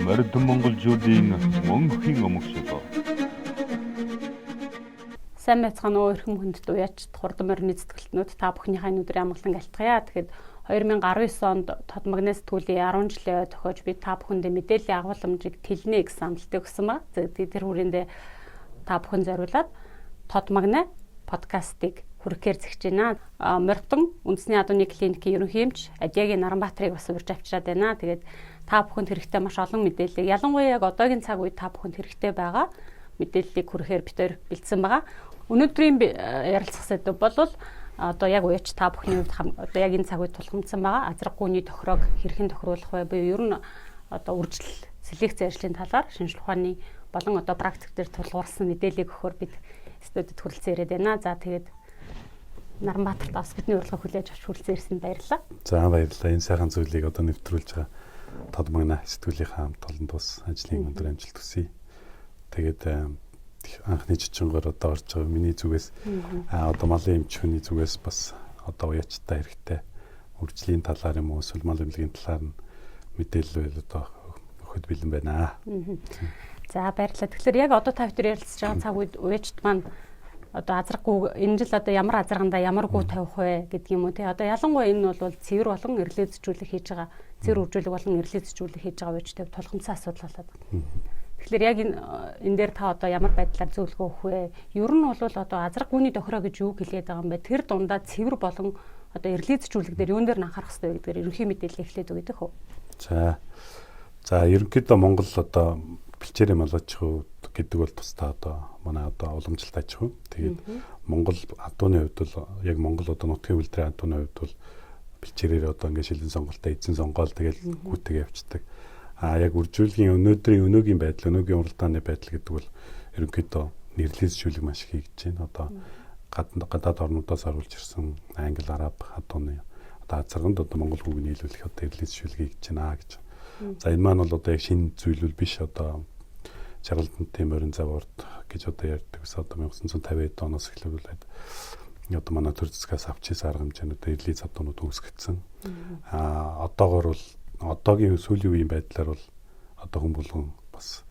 Морьд монголчуудын мөнхийн өмгсөл. Сайн байцгаана уу эрхэм хүндэт уяач хурдан морины зэтгэлтнүүд та бүхнийхээ өнөөдрийн амгалан алтгая. Тэгэхэд 2019 онд тод магнез сэтгүүлийн 10 жилээ тохиож би та бүхэндээ мэдээллийн агуулмжийг тэлнэ гэсэн амлалтыг өгсөн ба. Тэр хүрээндээ та бүхэн зориулаад тод магнаа подкастыг хүргэхээр зэгч байна. Морьтон үндэсний адууны клиникийн ерөнхий эмч Адягийн Наранбаатарыг бас урьж авчираад байна. Тэгээд та бүхэнд хэрэгтэй маш олон мэдээлэл ялангуяа яг одоогийн цаг үед та бүхэнд хэрэгтэй байгаа мэдээллийг хүргэхээр бид төр бэлдсэн байгаа. Өнөөдрийн ярилцах сэдв бол одоо яг уяач та бүхний хувьд одоо яг энэ цаг үед тулгамдсан байгаа азраггүйний тохироог хэрхэн тохируулах вэ? Буюу ер нь одоо үржил селекц ажлын талаар шинжлэх ухааны болон одоо практик дээр тулгуурсан мэдээллийг өгөхөөр бид студид хүрэлцэн ирээд байна. За тэгээд Наранбаатарт бас бидний урилгыг хүлээж авч хүрэлцэн ирсэнд баярлалаа. За баярлалаа. Энэ сайхан зүйлийг одоо нэвтрүүлж байгаа тод магнаа сэтгүүлийнхаа хамт олон тус ажлын өндөр амжилт хүсье. Тэгээд анхны жижиггээр одоо орж байгаа миний зүгээс одоо малын эмч хүний зүгээс бас одоо уяачтай хэрэгтэй үржлийн талаар юм уу эсвэл мал эмнэлгийн талаар нь мэдээлэл одоо өгөхөд бэлэн байна. За баярлалаа. Тэгэхээр яг одоо та бүхэн ярилцж байгаа цаг үед уяачт маань одоо азраггүй энэ жил одоо ямар азаргандаа ямар гүү тавих вэ гэдэг юм уу тий. Одоо ялангуяа энэ бол цэвэр болон эрлэзжүүлэх хийж байгаа цэвэр үржүүлэг болон эрлэзжүүлэх хийж байгаа уяачтай тулгамдсан асуудал болоод. Тэгэхээр яг энэ дээр та одоо ямар байдлаар зөвлөгөө өгөх вэ? Ер нь бол одоо азраггүйний тохироо гэж юу хэлээд байгаа юм бэ? Тэр дундаа цэвэр болон одоо эрлэзжүүлэг дээр юун дээр анхаарах хэрэгтэй гэдгээр ерөнхий мэдээлэл эхлээд өгөх үү? За ерөнхийдөө Монгол одоо бэлчээрийн малч хөө гэдэг бол тусдаа одоо манай одоо уламжлалт аж хөө. Тэгээд Монгол адууны хувьд бол яг Монгол одоо нутгийн үйлдвэрийн адууны хувьд бол бэлчээрээр одоо ингээд шилэн сонголтоо эзэн сонгоол тэгээд гүйтгээ явцдаг. Яг үржүүлгийн өнөөгийн байдал, өнөөгийн уралдааны байдал гэдэг бол ерөнхийдөө нэрлэлжүүлэг маш их хийж байна. Одоо гадаад орнуудаас оруулж ирсэн англи, араб адууны одоо азарганд одоо монгол хүүг нийлүүлэх одоо нэрлэлжүүлэг хийж байна гэж. За энэ маань бол одоо яг шинэ зүйлүүл биш одоо Жаргалдантын морин завард гэж одоо ярьдаг. Одоо 1950-ад оноос эхлүүлээд одоо манай төр зэцгээс авч ирсэн арга хэмжээнд одоо нэрлэл адуунууд үүсгэсэн. Одоогоор бол одоогийн сүүлийн үеийн байдлаар бол одоо хүн болгон бас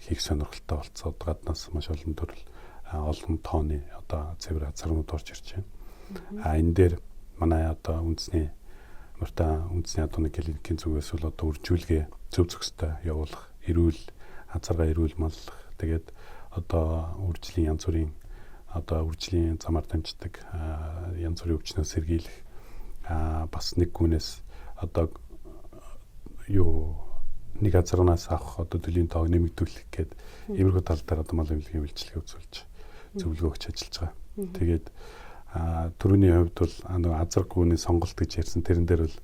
хийх сонирхолтой болцоод гаднаас маш олон төрөл олон тооны одоо цэвэр азаргнууд орж ирж байна. Энэ дээр манай одоо үндэсний адууны клиникийн зүгээс бол одоо үржүүлгээ зөв зөвхөстэй явуулах, азаргаа эрүүл маллах, тэгээд одоо үржлийн янз бүрийн одоо үржлийн замаар дамждаг янз бүрийн өвчнөөс сэргийлэх бас нэг гүнээс одоо нэг азарнаас авах одоо төлийн тоог нэмэгдүүлэх гээд иймэрхүү тал дээр одоо мал эмнэлгийн үйлчлэгээ үзүүлж зөвлөгөө өгч ажиллаж байгаа. Тэгээд төрөний хувьд бол азаргүйний сонголт гэж ярьсан тэрэн дээр бол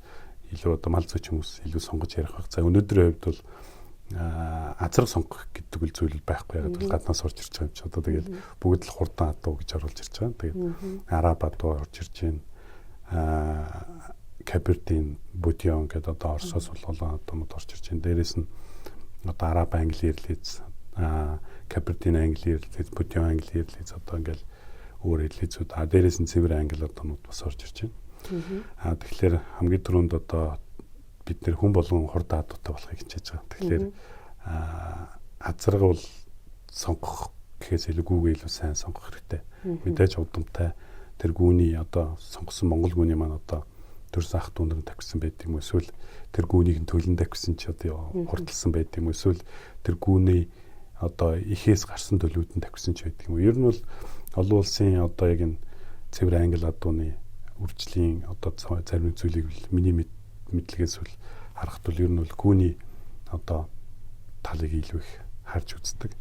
илүү одоо мал зүйч хүмүүс илүү сонгож ярих байх. За өнөөдрийн хувьд бол азарг сонгох гэдэг үл зүйл байхгүй ягаад бол гаднаас орж ирж байгаа юм чи одоо тэгээд бүгд л хурдан адуу гэж оруулж ирж байгаа. Тэгээд араб адуу орж ирж байна. Кабердин, Будион гэдэг одоо Оросоос болон одоонод орж ирж байна. Дээрээс нь одоо араб англи эрлиз, Кабердин англи эрлиз, Будион англи эрлиз одоо ингээл өөр эрлизүүд. Дээрээс нь цэвэр англи одоонод бас орж ирж байна. Тэгэхээр хамгийн түрүүнд одоо бид нэр хүн болгон хурдан адуутай болохыг хичээж байгаа. Тэгэхээр азарга бол сонгох гэхээс илүү сайн сонгох хэрэгтэй. Мэдээж удамтай тэр гүүний одоо сонгосон монгол гүүний маань одоо төрсөн ах дүү нар тавьсан байдаг юм эсвэл тэр гүүнийг нь төлөн тавьсан ч одоо хурдлсан байдаг юм эсвэл тэр гүүний одоо ихээс гарсан төлөвд нь тавьсан ч байдаг юм. Ер нь бол олон улсын одоо яг энэ цэвэр англи адууны үржлийн одоо зарим зүйлийг миний мэдлэгээс бол харахад бол ер нь бол гүүний одоо талыг илүү их харж үздэг.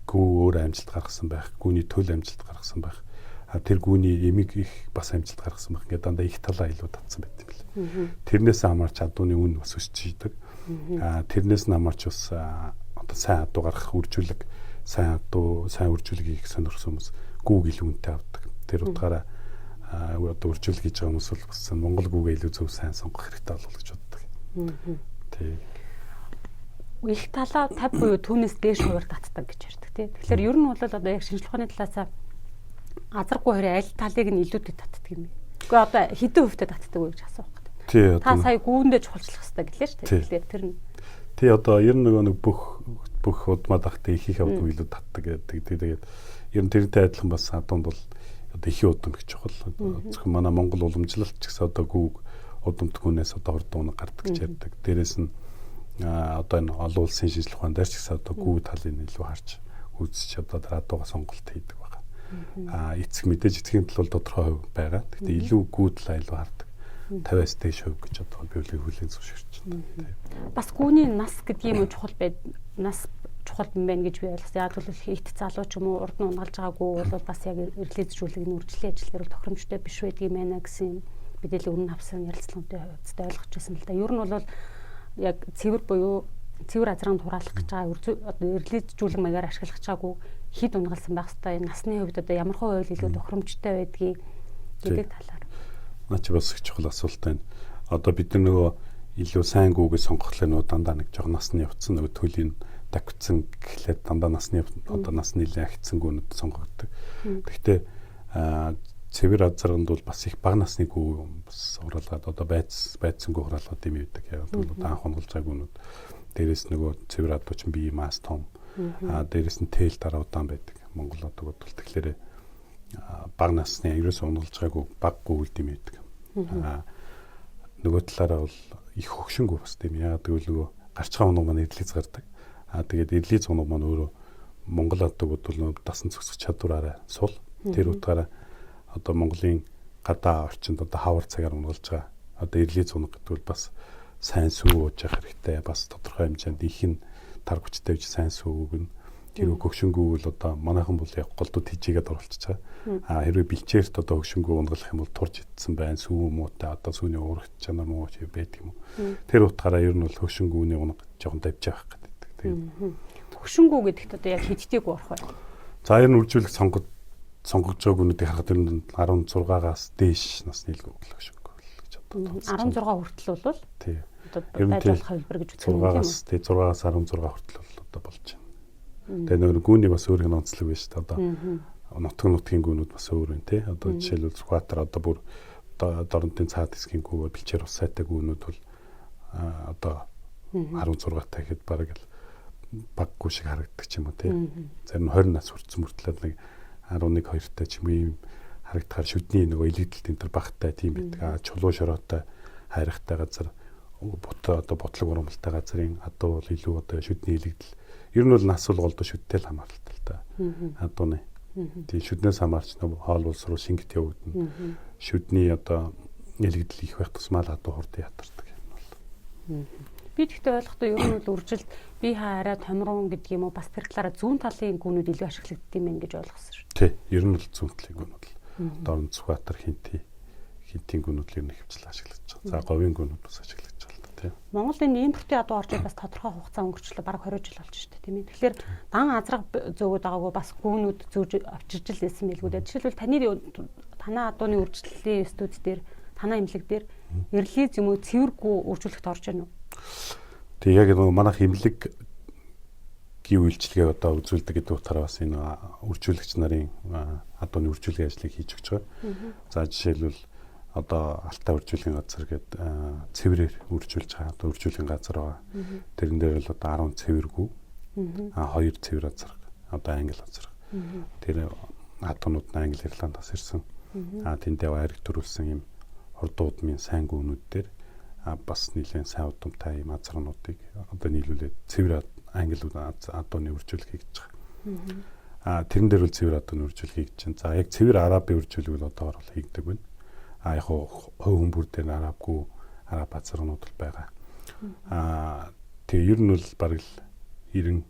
Гүү өөр амжилт гаргасан байх, гүүний төл амжилт гаргасан байх. Тэр гүүний эмиг их бас амжилт гаргасан байх. Ингээд дандаа их талаа илүү татсан байт юм бэл. Тэрнээс хамаарч адууны үн бас өсч идэг. Тэрнээс нь хамаарч бас одоо сайн адуу гаргах үржүүлэг, сайн үржүүлгийг их сонирхсон хүмүүс гүүг илүү үнэтэй авдаг. Тэр утгаараа одоо үржүүлэг хийж байгаа хүмүүс бол бас монгол гүүгээ илүү зөв сайн сонгох хэрэгтэй болов гэж боддог. Тэг. Их талаа 50 буюу түүнээс дээш хуваар татдаг гэж ярьдаг тий. Тэгэхээр ер нь бол одоо яг шинжлэх ухааны талаас азарггүй хоёрын аль талыг нь илүүтэй татдаг юм бэ? Гэхдээ одоо хэдэн хувьтай татдаг вэ гэж асуух гэдэг. Тий Та одоо сая гүүндээ чухалчлах хэрэгтэй гэлээ шүү дээ. Тий. Тэгэхээр тэр нь тий одоо ер нь нэг бүх удмаад ахтай ихийнхээ удам илүү татдаг гэдэг. Тэгээд ер нь тэрнтэй адилхан бас адуунд бол одоо ихийн удам их чухал. Зөвхөн манай Монгол уламжлалт ч гэсэн одоо гүүг удамтгүүнээс одоо хурдан унаг гардаг гэж ярьдаг. Дээрээс нь одоо энэ олон улсын шинжилгээ ухаан дээр ч гэсэн одоо гүү талын илүү харж үзэж одоо адууга сонголт хийдэг байна. Эцэг мэдээж эцгийн тал бол тодорхой хувь байгаа. Гэхдээ илүү гүү талаа илүү хардаг. 50-аас дээш хувь гэж одоо биологийн хүлээн зөвшөөрч байна. бас гүүний нас гэдэг юм чухал нас чухал юм байна гэж би ойлгосон. Яг л ихт залуу ч юм уу урд нь унгалж байгаагүй бол бас яг эргэлзүүлэг нь үржиллийн ажил дээр тохиромжтой биш байдаг юм байна гэсэн мэдээлэл өмнө авсан ярилцлагуудын хувьд ойлгож байсан л да. Ер нь бол яг цэвэр буюу цэвэр азрын тураалах гэж байгаа одоо эргэлзүүлэг маягаар ашиглах чаагүй хид унгалсан байх хэвээр энэ насны хувьд одоо ямар хувь илүү тохиромжтой байдгийг гэдэг талаар. Наа чи бас их чухал асуулт байна. Одоо бид нөгөө илүү сайн гүүгээ сонгохлоо нөгөө дандаа нэг жоо насны явцсан нөгөө төлийн давцсан гэхлээр дандаа насны одоо нас нэлээд агцсан гүнүүд сонгогддог. Гэхдээ цэвэр азранд бол бас их бага насны гүү бас ураалгаад одоо байцсангүй ураалгаад юм байдаг. Яг бол анх унгалж байгаа гүнүүд дээрээс нөгөө цэвэр адууч бие мас том дээрээс нь тэл дараа удаан байдаг. Монгол одоо бол тэгэхээр бага насны ерөөс унгалж байгаагүй бага гүйлд юм байдаг. Нөгөө талаараа бол их хөгшингүү бас тийм яагаад гэвэл нөгөө гарчгаа унаг маань эдлиз гардаг. Тэгээд эдлиз унаг маань өөрөө Монгол адуугууд бол дасан зохицох чадвараараа сул. Тэр утгаараа одоо Монголын гадаа орчинд одоо хавар цагаар унгалж байгаа. Одоо эдлиз унаг гэдэг бол бас сайн сүү ууж явах хэрэгтэй. Бас тодорхой хэмжээнд их нь тар хүчтэй гэж сайн сүү өгнө. Тэр хөгшингүү бол одоо манайхан бол яг голдууд хижээгээд оруулчихж байгаа. Хэрвээ бэлчээрт одоо хөгшингүү унгалах юм бол турж идсэн байна. Сүү муутай одоо сүүний уурах чанар муу ч байдаг юм уу. Тэр утгаараа ер нь бол хөгшингүүний унаг жоохон давж явах гэдэг. Тэгээд хөгшингүү гэдэгт одоо яг хидтэйг урах бай. За ер нь үржүүлэх сонгогдож байгаа гүнүүдийг харахад ер нь 16-аас дээш насны илүү хөгшингүү гэж одоо 16 хүртэл бол тий. Одоо байж болох хэлбэр гэж үздэг юм тийм үү? 6-аас 16 хүртэл бол одоо болж байна. Тэгээ нөгөө гүүний бас өөрийн онцлог байна шүү дээ. Одоо нутгийн гүүнүүд бас өөр байна тий. Одоо жишээлбэл Сүхбаатар одоо бүр дорнотын цаад хэсгийн гүү бэлчээр ус сайтай гүүнүүд бол одоо 16 та гэхэд бараг л баггүй шиг харагддаг ч юм уу тий. Зарим 20 нас хүрсэн мөртлөө нэг 11 2 та ч юм ийм харагдахаар шүдний нөгөө илэгдэлт энэ төр багтай тийм байдаг. Чулуу шороотой хайрахтай газар одоо бодлого урамлалтай газрын адуу бол илүү одоо шүдний илэгдэл. Ер нь бол нас бол голдоо шүдтэй л хамааралтай л та. Адууны. Тийм шүднээс хамаарч нөгөө хоол улс руу шингэт явагдана. Шүдний одоо илэгдэл их байх тусмаа л адуу хурд ятардаг юм бол. Би тэгтээ ойлгохдоо ер нь бол үржилт бие хаараа томрон гэдэг юм уу бас тэр талаараа зүүн талын гүнүүд илүү ашиглагддаг юм байна гэж ойлгосон шүү. Тий, ер нь л зүүн талын гүнүүд л. Дорн Сүхбаатар хинтийн гүнүүд л ер нь хөвчлэн ашиглаж байгаа. За говийн гүнүүд бас ашиглаж байгаа л тий. Монголд энэ импортын адуу орж бас тодорхой хугацаа өнгөрчлөө бараг 20 жил болж шүү дээ тийм ээ. Тэгэхээр дан азраг зөөгöd байгаагүй бас гүнүүд зөөж авчирж л байсан билгүү дээ. Жишээлбэл танаа адууны үржилтлийн студ дээр танаа имлэг дээр эрлиз юм уу цэвэргүй үржүүлэхт орж байна уу? Тэг яг нөгөө манайх имлэг гийн үйлчлэгээ одоо үзүүлдэг гэдэг утгаараа бас энэ үржүүлэгч нарын адууны үржүүлгийн ажлыг хийж өгч байгаа. За жишээлбэл одоо Алтай үржүүлгийн газар гэдэг цэврээр үржүүлж байгаа. Одоо үржүүлгийн газар байгаа. Тэрэн дээр л одоо 10 цэвэргүй. 2 цэвэр газар. Одоо англи газар. Тэр адуунууд нь Англи, Ирландаас ирсэн. Тэндээ хайрыг төрүүлсэн юм хурдан удмын сайн гүнүүд дээр бас нэлээд сайн удамтай юм азарнуудыг одоо нийлүүлээд цэвэр англи адууны үржүүлэг хийж байгаа. Тэрэн дээр бол цэвэр адууны үржүүлэг хийж чинь. За яг цэвэр арабын үржүүлэг бол одоогор бол хийгдэг байна. Яг хувь хүмүүр дээр арабгүй араб азарнууд л байгаа. Тэгээ ер нь бол бараг л 90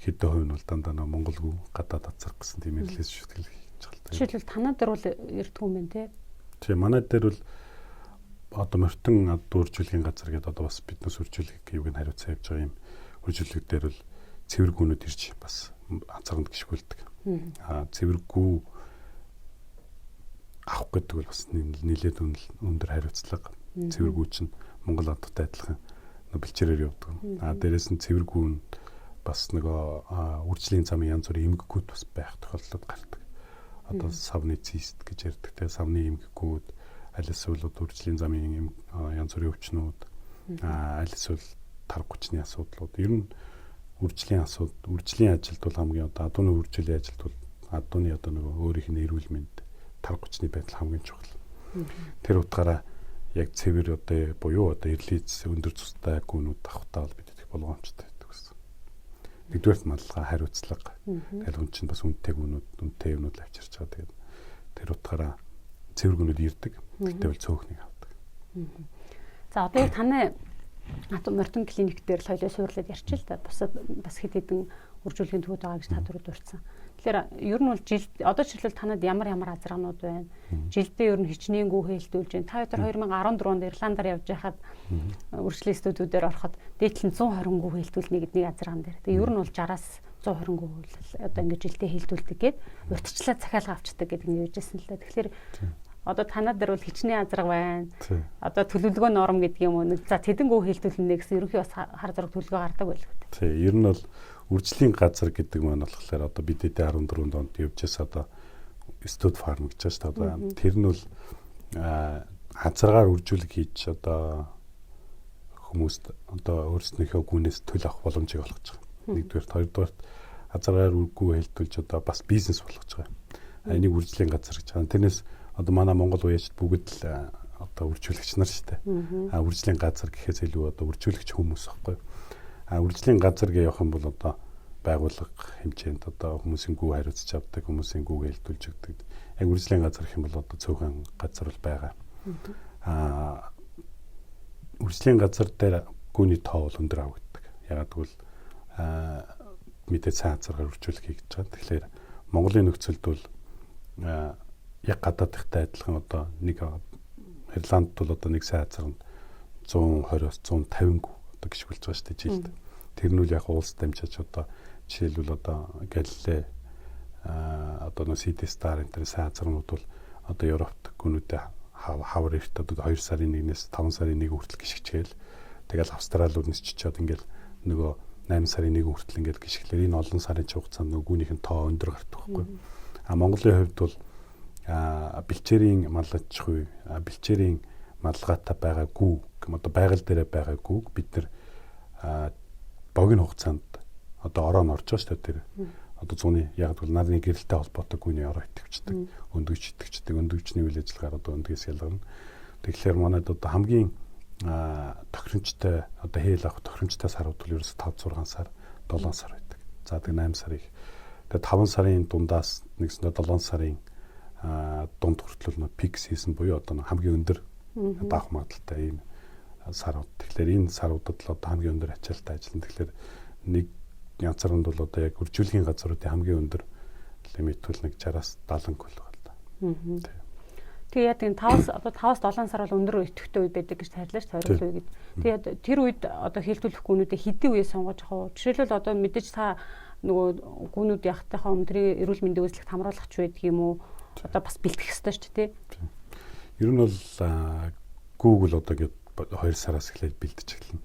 хэдэн хувь нь бол дандаа Монголгүй гадаад азар гэсэн тийм эрлээс шүтгэл хийж байгаа. Жишээлбэл танаа дээр бол эрдгүү юм те. Тэгээ манай дээр бол одоо мөртөн адуу үржүүлгийн газар гэдэг одоо бас биднес үржүүлэг юуг нь хариуцсан явж байгаа юм үржүүлэг дээр бол цэвэргүүнүүд ирж бас азарганд гიშгүүлдэг. Цэвэргүү авах гэдэг бол бас нэлээд өндөр хариуцлага. Цэвэргүү чинь Монгол адуутай адилхан бэлчээрээр явдаг. Дээрээс нь цэвэргүү нь бас нөгөө үржлийн замын янз бүрийн эмгэгүүд бас байх тохиолдол гардаг. Одоо савны цист гэж ярьдаг те савны эмгэгүүд аль эсвэл үржлийн замын янз бүрийн өвчнүүд, аль эсвэл тарга хүчний асуудлууд. Ер нь үржлийн ажилд бол хамгийн одоо адууны үржлийн ажилд бол адууны одоо нөгөө өөрийнх нь эрүүл мэнд тарга хүчний байдал хамгийн чухал. Тэр утгаараа яг цэвэр одоо буюу одоо эрлиц өндөр цустай гүнүүд авахтаа бол бид их болгоомжтой байдаг гэсэн. Нэгдүгээрт маллага, хариуцлага. Тэгэл хүн чинь бас үнэтэй гүнүүд, үнэтэй юмнууд л авчирч байгаа. Тэгээд тэр утгаараа цэвэр гүнүүд ирдэг. Тэгтээ бол цөөхнийг авдаг. За одоо яг таны Мордон клиник дээр л хоёлоо суурлаад ярьчих л да. Бусад бас хэд хэдэн үржүүлгийн төвүүд байгаа гэж та түрүү дурдсан. Тэгэхээр ер нь бол жилд одоо жишээлбэл танад ямар азаргаанууд байна? Жилдээ ер нь хичнээн гүү хэлтүүлж байна. Та өдөр 2014 онд Ирландаар явж байхад үржлийн студиудээр ороход дээдлэн 120 гүү хэлтүүлнэ гэдэг нэг азаргаан дээр. Тэгээ ер нь бол 60-аас 120 гүү одоо ингээд жилдээ хэлтүүлдэг гээд урьдчилаад захиалга авчдаг гэдэг нь юужсэн л да. Тэгэхээр одоо танад дээр бол хичнээн азарга байна. Одоо төлөвлөгөө норм гэдэг юм уу? За тэдэнгүү хэлтүүлнэ гэсэн ерөнхий бас хар зэрэг төлөвлөгөө гардаг байл. Тий, ер нь бол үржлийн газар гэдэг маань болохоор одоо бид 14 онд явжээс одоо студ фарм гэж байна шүү дээ. Одоо тэр нь бол азаргаар үржүүлэг хийж одоо хүмүүст одоо өөрснийхөө гүнээс төлө авах боломжийг олгож байгаа. Нэгдүгээр, хоёрдугаар азаргаар үргүү хэлтүүлж одоо бас бизнес болгож байгаа. Энийг үржлийн газар гэж байгаа. Тэрнээс одоо манай Монгол уяачд бүгд л одоо үржүүлэгч нар шүү дээ. Үржлийн газар гэхээс илүү одоо үржүүлэгч хүмүүс аахгүй. Үржлийн газар гэж явах юм бол одоо байгууллага хэмжээнд одоо хүмүүсийн гүү хариуцж авдаг, хүмүүсийн гүүгээ хэлтүүлж өгдөг. Яг үржлийн газар гэх юм бол одоо цөөхөн газар бол байгаа. Үржлийн газар дээр гүүний тоо бол өндөр авагддаг. Ягаад гэвэл мэдээ сайн азаргаар үржүүлэх хийж байгаа. Тэгэхээр Монголын нөхцөлд бол яг гадаадтай адилхан одоо нэг Ирландд бол одоо нэг сайн азарнд 120-оос 150 гүү одоо гიშгүүлж байгаа шүү дээ жилд. Тэр нь үл яг улс дамжиж одоо жишээлбэл одоо Галилей одоо CD Star энэ сайн азарнууд бол одоо Европт гүнүүдэд хавар эрт одоо 2 сарын 1-ээс 5 сарын 1 хүртэл гიშгчээл тэгэл Австралиуд нисчихэд ингээл нөгөө 8 сарын 1 хүртэл ингээл гიშгэлэр энэ олон сарын хугацаанд нөгөө гүнийх нь тоо өндөр гардаг байхгүй. Монголын хувьд бол бэлчээрийн маллажгүй бэлчээрийн малгайтай байгаа гүү одоо байгаль дээр байгаа гүүг бид нар богино хугацаанд одоо ороо нь орж байгаа шүү дээ тэр одоо зуны яг бол нарны гэрэлтэй холбоотой гүүний ороо итгэвчдэг өндөгч итгэвчдэг өндөгчний үйл ажиллагаар одоо өндгөөс ялгарна. Тэгэхээр манайд одоо хамгийн тохиромжтой одоо хээл авах тохиромжтой сарууд бол ерөөсө 5-6 сар 7 сар байдаг. За тэг 8 сарыг тэгээ 5 сарын дундаас нэгсэндээ 7 сарын дунд хүртэл нөө пик сизон буюу одоо хамгийн өндөр даах магадaltaй ийм сарууд. Тэгэхээр энэ саруудад л одоо хамгийн өндөр ачаалттай ажиллана. Тэгэхээр нэг янзранд бол одоо яг үржүүлгийн газруудын хамгийн өндөр лимит бол нэг 60-аас 70 гол байна. Тэгээ яг энэ 5-аас 7 сар бол өндөр өтөхтэй үед байдаг гэж тайлбарлаж тойруулах үед. Тэгээд тэр үед одоо хэлтүүлэх гүнүүдээ хэдийн үе сонгож авах уу? Жишээлбэл одоо мэдээж та нөгөө гүнүүд явахтайхаа өмнө тэр эрүүл мэндийн үйлчлэгт хамруулах ч байдаг юм уу? Одоо бас бэлтгэх ёстой шүү дээ. Ер нь бол Google одоо гээд 2 сараас эхлээд бэлдэж эхэлнэ.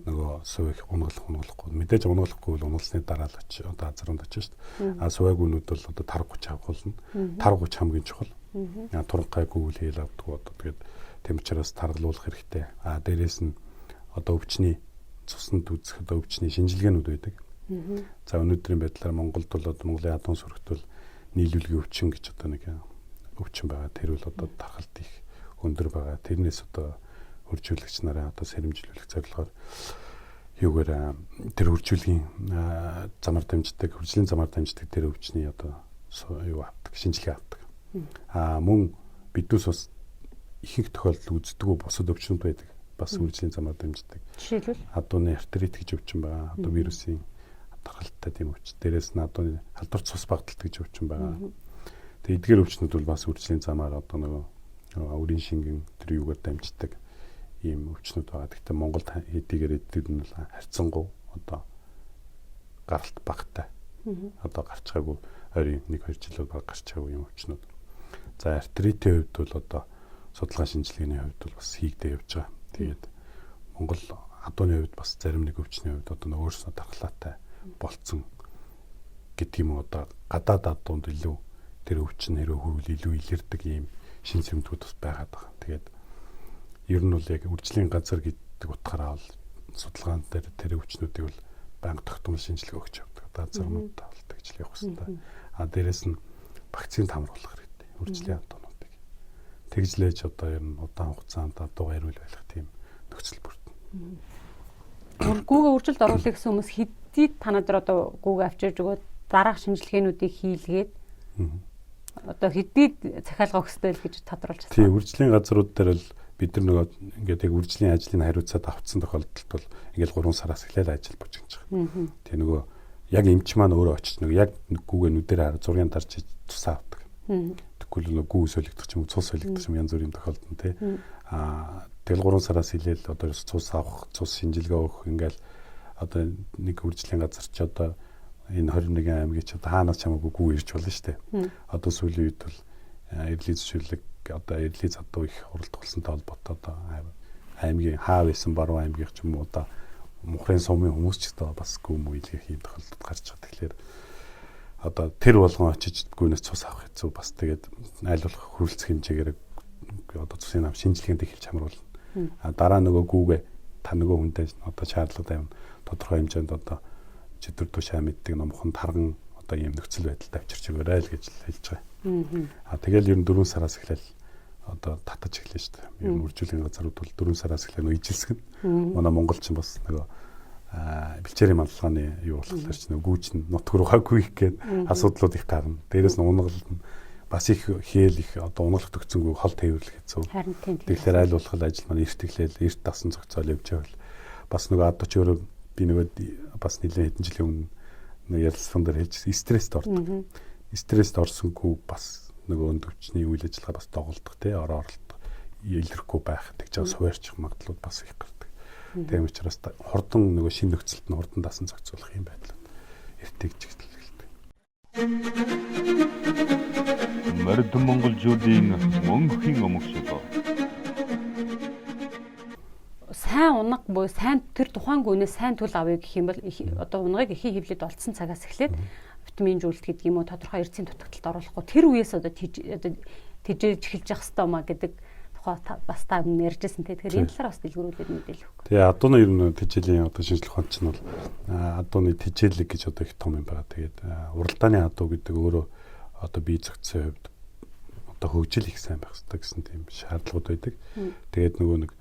Нөгөө сувыг унгалахгүй. Мэдээж унгалахгүй бол уналсны дараа л одоо азранд очиж шүү дээ. Сувагүнүүд бол одоо тарга хүч авахулна. Тарга хүч хамгийн чухал. Туранхай Google хийл авдаг одоо тэгээд тэм учраас таргалуулах хэрэгтэй. Дээрээс нь одоо өвчний цуснд үзэх одоо өвчний шинжилгээнүүд байдаг. За өнөөдрийн байдлаар Монголд бол одоо Монголын адуун сүрэгт бол нийлүүлгийн өвчин гэж одоо нэг өвчин байгаа. Тэр бол одоо тархалт их өндөр байгаа. Тэрнээс одоо үржүүлэгч нараа одоо сэрэмжлүүлэх зорилгоор юугаар тэр үржүүлгийн замаар дамждаг, үржлийн замаар дамждаг тэр өвчний одоо юу авдаг, шинжилгээ авдаг. Мөн биднээс бас ихэнх тохиолдолд үздэг бусад өвчнүүд байдаг. Бас үржлийн замаар дамждаг. Жишээлбэл адууны артрит гэж өвчин байгаа. Одоо вирусын тархалттай тийм өвчин. Дээрээс нь адууны халдвар цус багталт гэж өвчин байгаа. Тэгээ эдгээр өвчнүүд бол бас үржлийн замаар одоо нөгөө өрийн шингэн тэр юугаар дамждаг ийм өвчнүүд байгаа. Гэхдээ Монголд хэдийгээр эдгээр нь харьцангуй одоо гаралт багтай. Одоо гарч байгаагүй ойрын 1-2 жилээр баг гарч байгаагүй юм өвчнүүд. За артритийн хувьд бол одоо судалгаа шинжилгээний хувьд бол бас хийгдээ явж байгаа. Тэгээд Монгол адууны хувьд бас зарим нэг өвчний хувьд одоо өөрснөө тархалаатай болцсон гэдэг юм уу одоо гадаад адуунд илүү тэр өвчин хэрэг хөрвөл илүү илэрдэг ийм шин сэрэмтгүүд бас байгаад байгаа. Тэгээд ер нь бол яг үржлийн газар гэдэг утгаараа бол судалгаан дээр тэр өвчнүүдийг бол банк тогтмол шинжилгээ өгч явдаг. Газарнуудаа бол тэгж л явах хэрэгтэй. Дээрэс нь вакцины хамруулах хэрэгтэй. Үржлийн одоонуудыг. Тэгжлээж одоо ер нь удаан хугацаанд дуугаар ирүүл байх тийм нөхцөл бүрдэнэ. Гүүгээ үржилт оруулах гэсэн хүмүүс хэдий та нар одоо гүүгээ авчирж өгөөд дараах шинжилгээнүүдийг хийлгээд одоо хэдий захиалга өгөх ёстой л гэж тодруулж байна. Тийм, үржлийн газрууд дээр л бид нар нөгөө ингээд яг үржлийн ажлыг хариуцаад авцсан тохиолдолд бол ингээд 3 сараас эхлээл ажил бужигч байгаа. Тэгээ нөгөө яг эмч маань өөрөө очиж нөгөө яг гүүгээ нүдээр зургийг дарж тусаа авдаг. Тэгвэл нөгөө гүү солигдох юм, цус солигдох юм янз бүрийн тохиолдол нь тий. Тэгэл 3 сараас хэлээл одоо цус авах, цус шинжилгээ өгөх ингээл одоо нэг үржлийн газар ч одоо энэ 21 аймгийн ч одоо хаанаас ч хамаагүй гүү ирж болно шүү дээ. Одоо сүүлийн үед бол эрлиз зөвлөг одоо эрлиз адуу их хуралдах болсонтой холбоотой одоо аймгийн хаа байсан баруун аймгийн ч юм уу одоо мухрын сумын хүмүүс ч одоо бас гүү мөйлгөх юм тохиолдолд гарч байгаа. Тэгэхээр одоо тэр болгон очиж гүүнээс цус авах хэцүү бас тэгээд аль болох хөрөлцөх хэмжээгээр одоо цусын ам шинжилгээнд эхэлж хамруулна. Дараа нөгөө гүүгээ та нөгөө хүнтэй одоо шаардлага тавина. Тодорхой хэмжээнд одоо чөтгөр тушаа мэддэг номхон тарган одоо ийм нөхцөл байдалд авчирч өгөөрэй л гэж хэлж байгаа. Тэгэл ер нь 4 сараас эхлээл одоо татаж эхлэв шүү дээ. Ер нь үржүүлгийн газрууд бол 4 сараас эхлээл ижилсгэн. Манай Монголч бас нөгөө бэлчээрийн маллагааны юу болохоор ч нөгөө гүүч нь нутг руугаа гүйх гээд асуудлууд их гарна. Дээрээс нь унагалт нь бас их хээл их одоо унагалт өгцөнгөө хол тээвэрлэх хэцүү. Тэгэхээр аль болох ажил маань эрт эхлээл эрт дасан зохицоол явж байвал бас нөгөө адууч өөрөө би нөгөө бас нэлээд хэдэн жилийн өмнө ярилцсан дээр хэлж стресст ордог. Стресст орсонгүй бас нөгөө өндөвчний үйл ажиллагаа бас доголдох тий ороо оролт илэрхгүй байх гэж суваарчих магадлал бас их гардаг. Тийм учраас хурдан нөгөө шин нөхцөлд нь хурдан дасан зохицуулах юм байдлаар эртийг чиглэл хэлдэг. Морьд монголчуудын мөнхийн өмг шиг. Сайн унаг буюу сайн тэр тухайн гүнээс сайн төл авъя гэх юм бол одоо унгыг эхийн хөвлөд олдсон цагаас эхлээд витамин зүйлт гэдэг юм уу тодорхой эрдэсийн дутагталд оруулахгүй тэр үеэс одоо тижээж эхэлж явах хэрэгтэй маа гэдэг тухай бас та өмнө ярьжсэн те. Тэгэхээр энэ талаар бас дэлгэрүүлээд мэдээлэх үг. Тэгээ адууны ер нь тижээлийн одоо шинжилгээ ухаан чинь бол адууны тижээлэг гэж одоо их том юм байна. Тэгээд уралдааны адуу гэдэг өөрөө одоо бие зохицсон хувьд одоо хөгжил их сайн байх хэрэгтэй гэсэн тийм шаардлагууд байдаг. Тэгээд нөгөө нэг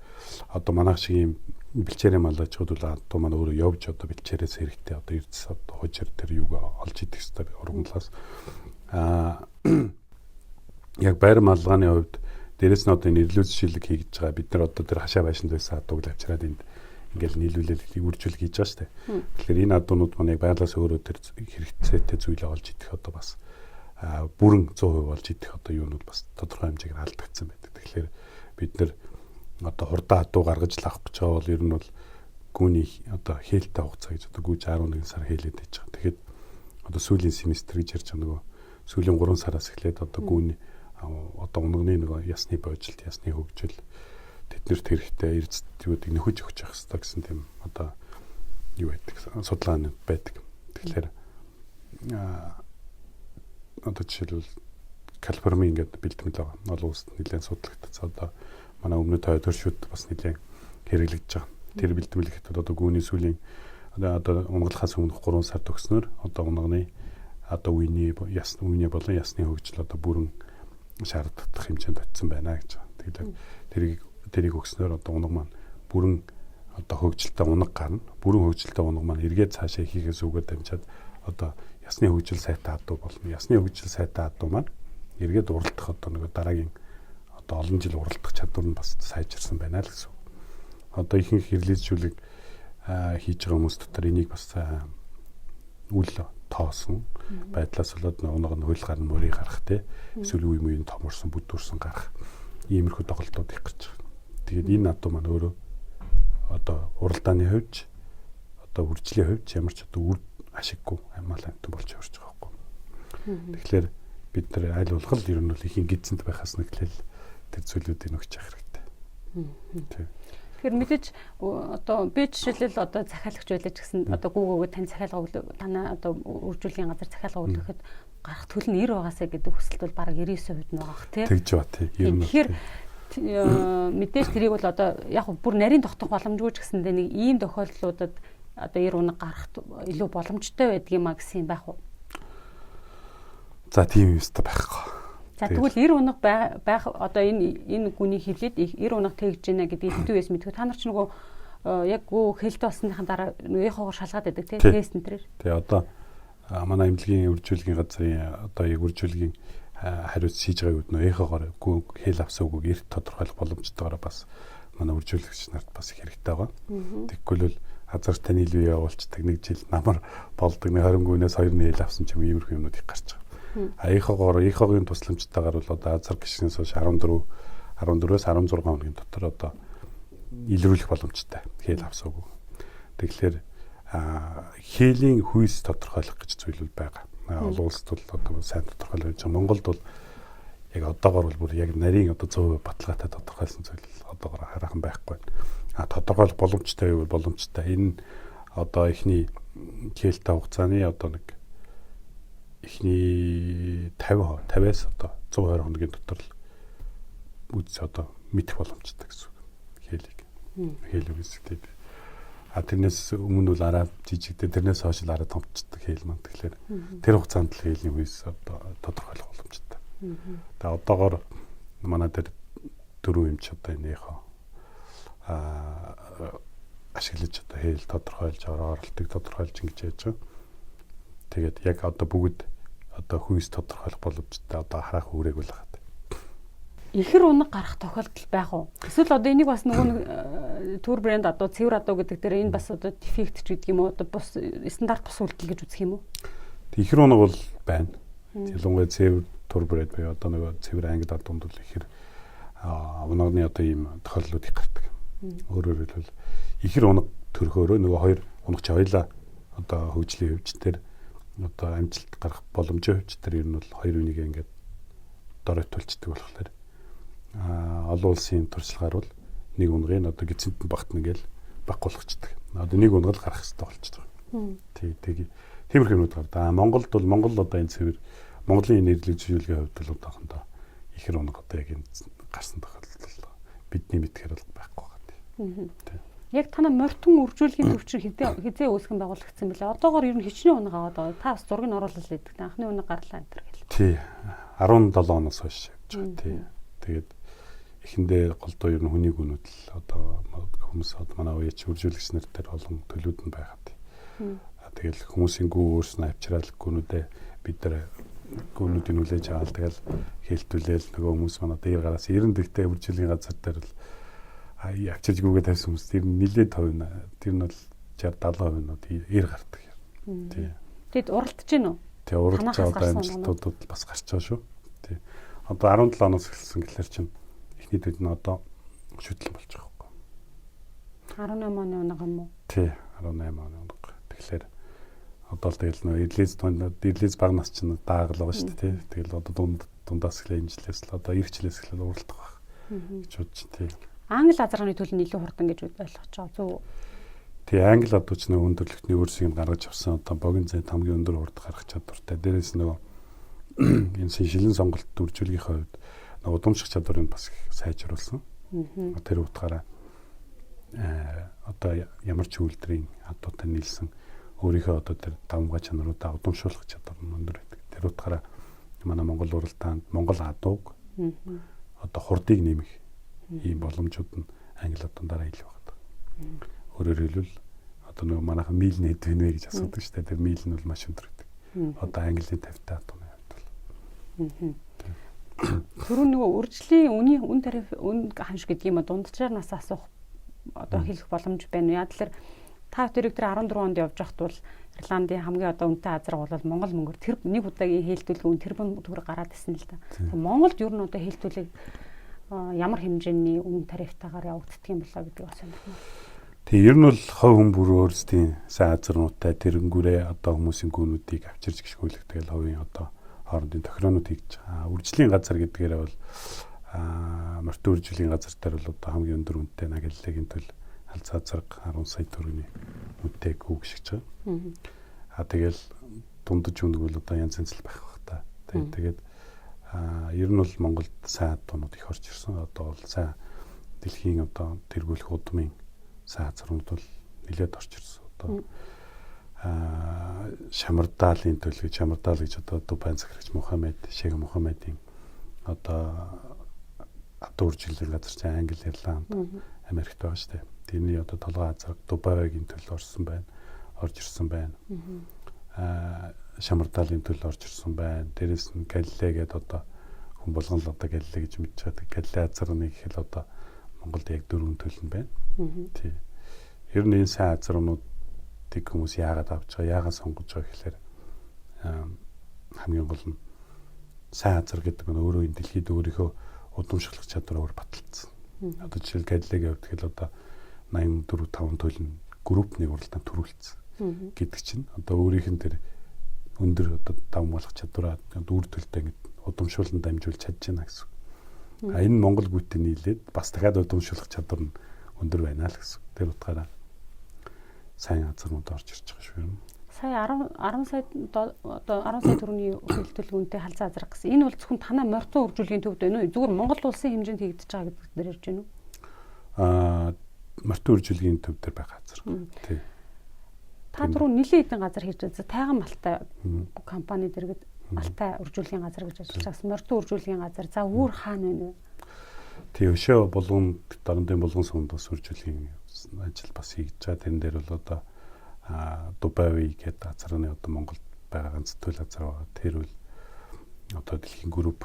одоо манайх шиг юм бэлчээрийн маллажууд бол одоо манай өөрөө явж одоо бэлчээрээс хэрэгтэй одоо эрдэс одоо хожир тэр юуг олж идэх хэрэгтэй ургамлаас яг байр маллагааны хувьд дээрэс нь одоо энэ нэрлүүлж шилэг хийж байгаа бид нар одоо тэр хашаа байшинд байсан адууг авчираад энд ингээл нийлүүлэл үржүүлэг хийж байгаа шүү дээ. Тэгэхээр энэ адуунууд маань яг байрлаас өөрөө тэр хэрэгцээтэй зүйлээ олж идэх одоо бас бүрэн 100% олж идэх одоо юунууд бас тодорхой хэмжээгээр алдагдсан байдаг. Тэгэхээр бид нар одоо хурдан адуу гаргаж л авах гэж байгаа бол ер нь бол гүүний одоо хээлтэй хугацаа гэж одоо гүйж 11 сар хээлээд байж байгаа. Тэгэхэд одоо сүүлийн семестр гэж ярьж байгаа нөгөө сүүлийн 3 сараас эхлээд одоо гүүний одоо унганы нөгөө ясны боожлт, ясны хөгжил тэднэрт хэрэгтэй эрдэстүүдийг нөхөж өгч явах хэрэгтэй гэсэн тийм одоо юу байдаг судалгааны байдаг. Тэгэхээр одоо жишээлбэл Калифорни ингээд бэлтгэл байгаа. Олон улсад нэлээд судлагдсан. Одоо манай өмнөд төршүүд бас нэлээд хэрэглэгдэж байгаа. Тэр бэлтгэлэхэд одоо гүүний сүлийн одоо унгалахаас өмнөх 3 сар төгснөөр одоо унганы одоо үений ясны үений болон ясны хөгжил одоо бүрэн шаардлагатай хэмжээнд очсон байна гэж. Тэгэхээр тэрийг өгснөөр одоо унаг маань бүрэн одоо хөгжилтэй унаг гарна. Бүрэн хөгжилтэй унаг маань эргээд цаашаа ихээс үгээр дамжаад одоо ясны хөгжил сайтай адуу болно. Ясны хөгжил сайтай адуу маань эргээд уралдах одоо нэг дараагийн одоо олон жил уралдах чадвар нь бас сайжирсан байна л гэсэн. Одоо ихэнх хэрэглээжүүлэг хийж байгаа хүмүүс дотор энийг бас үл тоосон байдлаас болоод унаг нь хөл гарна мөрийг гарах те эсвэл үе мөйн томорсон бүдүүрсэн гарах иймэрхүү тоглолтууд их гарч байгаа. Тэгээд энэ адуу маань өөрөө одоо уралдааны хувьд одоо үржлийн хувьд ямар ч одоо үр ашиггүй амаалан болж явж байгаа байхгүй. Тэгэхээр бид нар аль болох ер нь бол ихийн гидсэнд байхаас нэглэл тэр зүйлүүдийг өгч явах хэрэгтэй. Тэгэхээр мэдээж одоо би жишээлбэл одоо захиалагч байлаа ч гэсэн одоо Google-г тань захиалга танаа одоо үржүүлгийн газар захиалга өгөхөд гарах төлөв нь 90 байгаасаа гэдэг хүсэлт бол бараг 99% нь байгаа тий. Тэгж ба тий. Тэгэхээр мэдээж тэрийг бол одоо яг бүр нарийн тогтох боломжгүй ч гэсэндээ нэг ийм тохиолдлуудад одоо 90 унаг гарах илүү боломжтой байдгиймаа гэсэн юм байх уу? За тийм юм өстой байхгүй. За тэгвэл 90 унаг байх одоо энэ гүний хилээд 90 унаг тэгж гинэ гэдгийг хэдүүээс мэдгүй. Та нар ч нөгөө яг хэлт болсныхан дараа нөгөөхөөр шалгаад байдаг тийм тест энэ төр. Тий одоо манай эмнэлгийн үржүүлгийн газрын одоо яг үржүүлгийн хариуц хийж байгааг нөө эхоогоор хэл авсан үгүйг эрт тодорхойлох боломжтойгоор бас манай үржүүлэгч нарт бас их хэрэгтэй байгаа. Тэгвэл газар таны илүү явуулцдаг нэг жил намар болдог нэг 20 гүнээс 2 хэл авсан ч юм иймэрхүү юмнууд их гарч байгаа. Эхоогоор тусламжтайгаар бол одоо азар гişнээс хойш 14-өөс 16 хоногийн дотор одоо илрүүлэх боломжтой хэл авсан үг. Тэгэхээр хээлийн хүйс тодорхойлох гэж зүйл байгаа. Олон улсад бол одоо сайн тодорхойлож байгаа. Монголд бол яг одоогоор бол бүр яг нарийн одоо 100% баталгаатай тодорхойлсон зүйл одоогоор хараахан байхгүй байна. Тодорхойлох боломжтой юу боломжтой. Энэ одоо ихний хээлтэй хугацааны одоо нэг ихний 50-аас одоо 120 хоногийн дотор л үз одоо мэдэх боломжтой гэсэн үг. Хээлийг. Хэл үгсэлтэй. Тэрнээс өмнө бол араа жижигдээ тэрнээс хойш л араа томчдаг хэл маань. Тэгэхээр тэр хугацаанд л хэлний хүйс одоо тодорхойлох боломжтой. Тэгээ одоогоор манай дээр 4 эмч одоо энийхөө ашиглаж одоо хэл тодорхойлж оролтыг тодорхойлж ингэж яаж байгаа. Тэгээд яг одоо бүгд одоо хүйс тодорхойлох боломжтой одоо харах үүрэг үл байгаа. Ихэр унаг гарах тохиолдол байх уу? Эсвэл одоо энийг бас нөгөө төр брэнд одоо цэвэр адуу гэдэг дээр энэ бас одоо дефект ч гэдэг юм уу? Одоо бус стандарт бус үйлдэл гэж үзэх юм уу? Ихэр унаг бол байна. Ялангуяа цэвэр төр брэнд буюу одоо нөгөө цэвэр ангид адуунд бол ихэр унагны одоо ийм тохиолдлууд их гардаг. Өөрөөр хэлбэл ихэр унаг төрхөөрөө нөгөө хоёр унагч хоёлаа одоо хөгжлийн хөвч төр одоо амжилт гарах боломжтой хөвч төр ер нь бол хоёр үнийг ингээд дорой төлцдөг болохоор олон улсын туршлагаар бол нэг унгийн одоо гизэнт багтна гээл багуулчихдаг. Одоо нэг унгаал гарах хэрэгтэй болчихдог. Тиймэрхүү юмуд гардаг. Монголд бол Монгол одоо энэ цэвэр Монголын нэрлэг зөвлөгийн хувьд бол одоохондоо ихэр унаг одоо яг энэ гарсан тохиолдол бидний мэдхээр бол байхгүй байгаа. Яг танаа морьтон үржүүлгийн төвчин хизээ үүсгэн байгуулагдсан бэлээ. Одоогоор ер нь хичнээн унаг аваад байгаа. Та бас зургийг оруулаад байдаг. Анхны унаг гарлаа энэ төр гэл. Тий. 17 оноос хойш явж байгаа. Тий. Тэгээд эхэндээ голдоо ер нь хүний гүнүүд л одоо хүмүүс одоо манай үеч үржүүлэгч нар дээр олон төлөвүүд нь байгаад. Тэгэл хүмүүсийн гүү өөрснөө авчраал гүнүүдээ бид нар гүнүүдийг хүлээж аваад тэгэл хэлтүүлээл нөгөө хүмүүс манай дээр гараас 90 дэгтэй үржүүлгийн газар дээр л авчирж гүгээ тавьсан хүмүүс тэр нилээд хувь тэр нь бол 60-70% нь ир гардаг. Тий. Тэгэд уралдаж гин үү? Тий уралдаж байгаа амжилтуудад бас гарч байгаа шүү. Тий. Одоо 17 оноос эхэлсэн гэхэлэр чинь эхний дэд нь одоо шүтлэн болж байгаа байхгүй. 18 оны унаг юм уу? Тий 18 оны унаг. Тэгэхээр одоо л тэгэл нөө эдлиз баг нас чинь дааглаа шүү дээ тий. Тэгэл одоо дундаас эхлээ инжилээс л одоо ирчлээс эхлээ уралдах байх. гэж бодож тий. Англи азарганы төлөв нь илүү хурдан гэж ойлгож байгаа зүг. Тий англи адууч нөө өндөрлөгтний өөрсгийг гаргаж авсан одоо богино зэт хамгийн өндөр хурд гаргах чадвартай. Дээрээс нөгөө энэ шилэн сонголт үржүүлгийнхээ хувьд удамших чадварыг бас сайжруулсан. Тэр утгаараа одоо ямар ч үйлдвэрийн адуутай нийлсэн өөрийнхөө одоо тэр давмгай чанаруудаа удамшуулах чадвар нь өндөр байдаг. Тэр утгаараа манай Монгол уралдаанд Монгол адууг одоо хурдыг нэмэх ийм боломжууд нь англи адуун дараа илүү байгаа. Өөрөөр хэлбэл одоо нөгөө манайхан мил нь хэд вэ гэж асуудаг шүү дээ. Тэр мил нь бол маш өндөр байдаг. Одоо английн 50-тай адууны хувьд бол. Түрүү нөгөө үржлийн үн тариф үн ханш гэдэг юм а дунджаар нас асуух одоо хэлэх боломж байна. Яг л та тэрийг тэр 14 онд явж байхад бол Ирландын хамгийн одоо үнэтэй азраг бол Монгол мөнгөөр тэр нэг удаагийн хэлтүүлэг үн тэрбум төгрөг гараад ирсэн л да. Монголд ер нь одоо хэлтүүлэг ямар хэмжээний үн тарифтайгаар явагддаг юм болоо гэдэг бас юм байна. Тэг ер нь бол хов хүн бүр өөрсдийн сайн азарнуудтай тэрэнгүүрээ одоо хүмүүсийн гүнүүдийг авчирч гიშгүүлэх тэгэл ховын одоо хоорондын тохироонууд хийж байгаа. Үржлийн газар гэдгээрээ бол морьтын үржлийн газар дээр бол одоо хамгийн өндөр үнэтэй агиллагийн төл халзаа зарга 10 сая төгрөгийн үнэтэй гүгшиж байгаа. Тэгэл дундаж үнэг бол одоо янз янз байх бах та. Тэгээд ер нь бол Монголд сайн тонууд их орж ирсэн. Одоо бол сайн дэлхийн одоо тэргүүлэх удмын сайн газрууд бол нэлээд орж ирсэн. Одоо Шамардаалын төлөв Шамардаал гэж одоо Дубайн захирагч Мухаммед Шейх Мухаммедийн одоо үржлийн газар чинь Англи, Ирланд, Америкт байгаа шүү дээ. Тэрний одоо толгой азар Дубайгийн төлөв орж ирсэн байна. Шамардаалын төлөв орж ирсэн байна. Дээрээс нь Галилей гэдэг одоо хүн болгон л одоо Галилей гэж мэдж байгаа. Галилей азарны гэхэл одоо Монголд яг 4 төлөв нь байна. Тий. Ер нь энэ сайн азарнуудыг хүмүүс яагаад авч байгаа, яагаад сонгож байгаа гэхээр хамгийн гол нь сайн азар гэдэг нь өөрөө энэ дэлхийд өөрийнхөө удамшиглах чадвараа өөр баталсан. Одоо жишээл Галилейгийн хувьд тэгэл одоо 84-5 төлөв группний уралдаанд төрүүлсэн гэдэг чинь одоо өөрийнх нь тэр өндөр одоо даван болох чадвараа үр төлтэй ингэ удамшуулан дамжуулж чадж байна гэсэн. Энэ Монгол гүйтэй нийлээд бас дахиад удамшуулах чадвар нь өндөр байна л гэсэн. Тэр утгаараа сайн азарнууд орж ирж байгаа шүү юм. Сая 10 сая одоо 10 сая төгрөгийн хөлтөлгөөнтэй халзаа азар гэсэн. Энэ бол зөвхөн танай морьтон үржүүлгийн төвд байна уу? Зүгээр Монгол улсын хэмжээнд хийгдэж байгаа гэдэг дээр ярьж байна уу? Морьтон үржүүлгийн төв дээр байх газар. Тий. Та түрүү нилийн эдийн газар хийж байгаа. Тайган Малтай компани дэргэд Малтай үржүүлгийн газар гэж ажиллаж байгаа. Морьтон үржүүлгийн газар. За өөр хаана вэ? Тий, өшөө булган дарамтын булган сумд бас үржүүлгийн ажил бас хийж байгаа. Тэрэн дээр бол одоо Дубай гэдэг газрын одоо Монголд байгаа ганц төлөв газар байгаа. Тэр үл одоо дэлхийн групп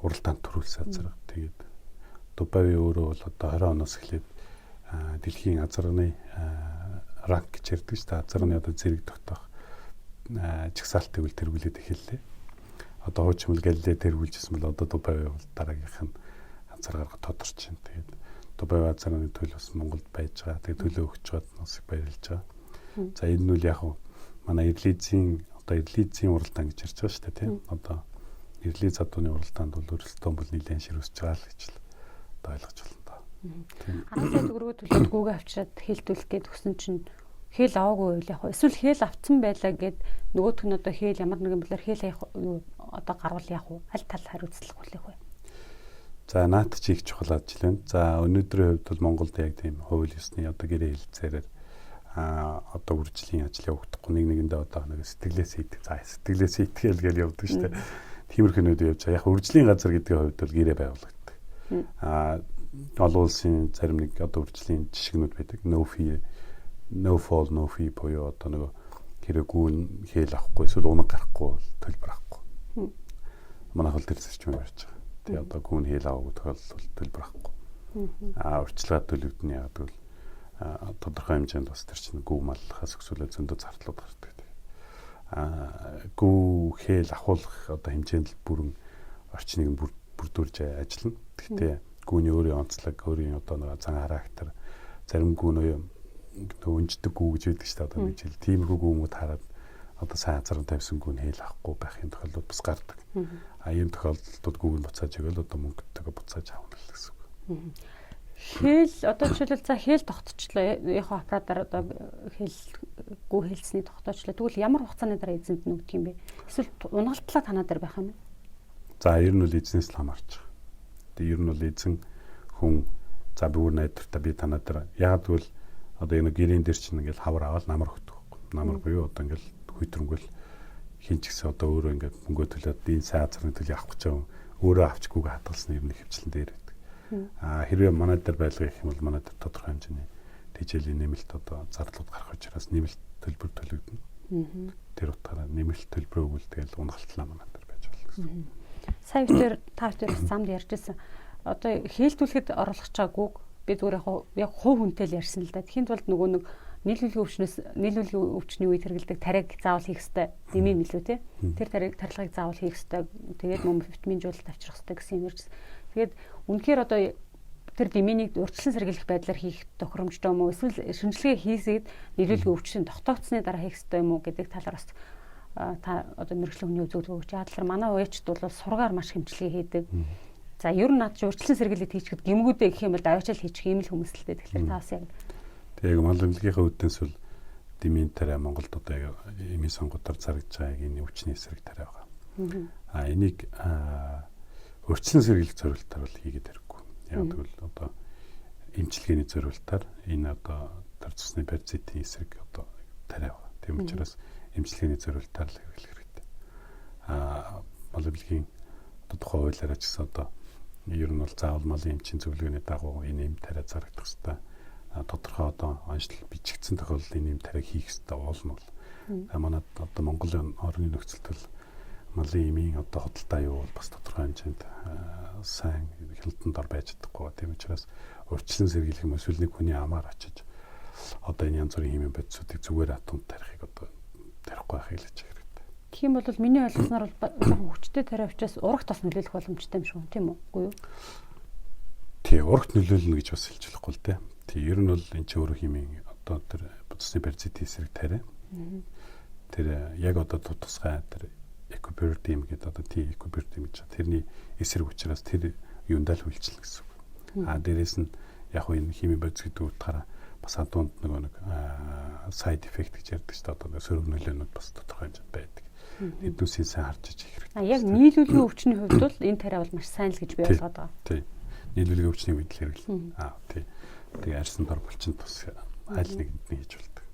уралдаанд төрүүлсэн газар. Тэгээд Дубай өөрөө бол одоо 20 оноос эхлээд дэлхийн газрын ранк гэж ярьдаг шүү дээ. Газрын одоо зэрэг тогтоох жигсаалтыг үл тэргүүлээд эхэллээ. Одоо хуучмал Галилей тэргүүлжсэн бол одоо Дубай бол дараагийнх нь газар гаргаж тодорч байна. Тэгээд Дубай газрын төлөв бас Монголд байж байгаа. Тэгээд төлөө өгч байгаа нас их баярлж байгаа. За энэ нь үл яг манай Ирлизийн уралдаан гэж ярьж байгаа шүү дээ, тийм. Одоо Ирлиз задууны уралдаанд бол өрсөлдөөн бол нэлээд ширүүсэж байгаа л гэж л одоо ойлгож байна даа. 10 сая төгрөгөө төлөөд гүүгээ авчираад хэлтүүлэх гээд өгсөн чинь хэл аваагүй байл яг. Эсвэл хэл авцсан байлаа гэд нөгөөх нь одоо хэл ямар нэгэн билэр хэл одоо гарвал яг уу? Аль тал хариуцлах хүлээх вэ? За наад чи их чухал ажил байна. За өнөөдрийн хувьд бол Монголд яг тийм хууль ёсны одоо гэрээ хэлцээрээр одоо үржлийн ажил явагдахгүй нэгэндээ одоо нэг сэтгэлээс хийдэг. За сэтгэлээс хийтгэл гэж явдаг шүү дээ. Тиймэрхүүнүүд явж байгаа. Яг үржлийн газар гэдгийн хувьд бол гэрээ байгуулагддаг. Олон улсын зарим нэг одоо үржлийн жишгнүүд байдаг. No fall no fee буюу одоо нэг хэрэггүй хэл авахгүй эсвэл унаг гарахгүй бол төлбөр авахгүй. Манайх бол тэр зарчмыг барьж байгаа. Тэгээ одоо гүн хэл аваагүй тохиолдолд төлбөр авахгүй. Урьдчилгаа төлөгдөн яг бол тодорхой хэмжээнд бас тэр чинь гүү маллахаас өсвөлээ зөндөө зардлууд гардаг. Гүү хэл авахулах одоо хэмжээнд л бүрэн орчныг бүрдүүлж ажиллана. Гэхдээ гүүний өөрийн онцлог, өөрийн одоо нэг зан характер, зарим гүүнөө өнждөг гүү гэж байдаг шүү дээ. Одоо нэг жил тиймэрхүү гүүмүүд хараад одоо сайн азар тавьсан гүүн хэл авахгүй байхын тохиолдол бас гардаг. Ийм тохиолдолд гүүг нь буцааж өгөөл одоо мөнгөтэйгээ буцааж авах л гэсэн үг. Хэл одоо жишээлбэл за хэл тогтчлоо. Яг аппаратаар одоо гүү хэлсний тогтоочлоо. Тэгвэл ямар хугацааны дараа эзэнт нөгдөг юм бэ? Эсвэл унгалтлаа танаа дээр байх юм бэ? За ер нь бол эзнээс л хамаарч байгаа. Тэгээ ер нь бол эзэн хүн за би өөр найдвартай би танаа дээр яг тэгвэл одоо энэ гэрийн дээр чинь ингээл хавар аваад намар өгдөг. Намар буюу одоо ингээл хөтөрөнгөл хин ч гэсэн одоо өөрөө ингээд мөнгө төлөөд энэ сайн азрын төлөв авах гэж байгаа. Өөрөө авчгүйгээ хадгалсан юм нэг хвчлэн дээр байдаг. Хэрвээ манай дээр байлгах юм бол манай дээр тодорхой хэмжээний тэжээлийн нэмэлт одоо зардлууд гарах учраас нэмэлт төлбөр төлөгдөнө. Тэр утгаараа нэмэлт төлбөр өгвөл тэгэл унгалтлаа манай дээр байж болно гэсэн. Сая дээр та хоёр замд ярьжсэн. Одоо хэлтүүлэхэд оруулах чаггүй би зүгээр яг хувь хүнтэй л ярьсан л да. Тэхийн тулд нөгөө нэг нийлүүлгийн өвчний үед хэрэглэдэг тариг заавал хийх ёстой. Дэмий мэлүү те. Тэр тарилгыг заавал хийх ёстой. Тэгээд мөн витаминжуулалт авчрах ёстой гэсэн юм ярьжсэн. Тэгээд үнэхээр одоо тэр дэмийнийг урьдчилан сэргийлэх байдлаар хийх тохиромжтой юм уу? Эсвэл шинжилгээ хийсгээд нийлүүлгийн өвчин тогтоогдсны дараа хийх ёстой юм уу гэдэг талаар бас та одоо мэрэгжлийн хүний үзүүлэлт өгч. Яг л манай уячд бол сургаар маш хэмжлэгээ хийдэг. За ер нь над чи урьдчилан сэргийлэлт хийчихэд гэмгүүдээ гэх юм бол аваачаал хийчих юм л хүмүүс л дээ. Тэгэхээр та бас яг тэг яг мал эмнэлгийнхаа үүднээс бол дэмийн тариа Монголд одоо яг эмийн сонгуудаар зарагдж байгаа энэ өвчний эсрэг тариа байгаа. Энийг урьдчилан сэргийлэх зорилтоор бол хийгээд хэрэггүй. Яг тэгвэл одоо эмчилгээний зорилтоор энэ одоо төр цусны паразитын эсрэг одоо тариа байгаа. Тийм учраас эмчилгээний зорилтоор л хэрэглэх хэрэгтэй. Мал эмнэлгийн одоо тухайн хуулиараа ч гэсэн одоо ер нь бол заавал малын эмчийн зөвлөгөөний дагуу энэ эм тариа зарагдах хэрэгтэй. Тодорхой одоо онцлог бичигдсэн тохиолдолд энэ юм тариаг хийх хэрэгтэй болно бол. Манайд одоо Монголын орны нөхцөлд бол малын эмийн одоо худалдаа юу бол бас тодорхой хэмжээнд сайн хяналтанд ор байж чадахгүй. Тийм учраас урьдчилан сэргийлэх юм эсвэл нэг хүний амаар очиж одоо энэ янз бүрийн хэмээн бодисуудыг зүгээр атомд тарихыг одоо тарихгүй байхыг л хийж хэрэгтэй. Тийм бол миний ойлгосноор бол хүчтэй тариа учраас урагт бас нөлөөлөх боломжтой юм шүү, тийм үү? Тий, урагт нөлөөлнө гэж бас хэлж болохгүй л дээ. Тий, ер нь бол энэ ч өөрөө хэмээн одоо тэр цусны паразитын эсрэг тариа. Тэр яг одоо тусгай тэр экобиотим гэдэг одоо тий экобиотим гэж тэрний эсрэг учраас тэр юундаа л үйлчлэнэ гэсэн үг. Дээрээс нь яг энэ химийн бодис гэдэг утгаараа бас адуунд нэг сайд эффект гэж ярьдаг шүү дээ. Одоо сөрөг нөлөөнүүд бас тодорхой хэмжээнд байдаг. Эднүсийн сайн харж иж хэрэгтэй. Яг нийлүүлгийн өвчний хувьд бол энэ тариа бол маш сайн л гэж би ойлгоод байгаа. Тий. Нийлүүлгийн өвчний үед л хэрэглэнэ. Тий. Тэгээ арьсан дор булчин тус аль нэгэнд нь хийж болдог.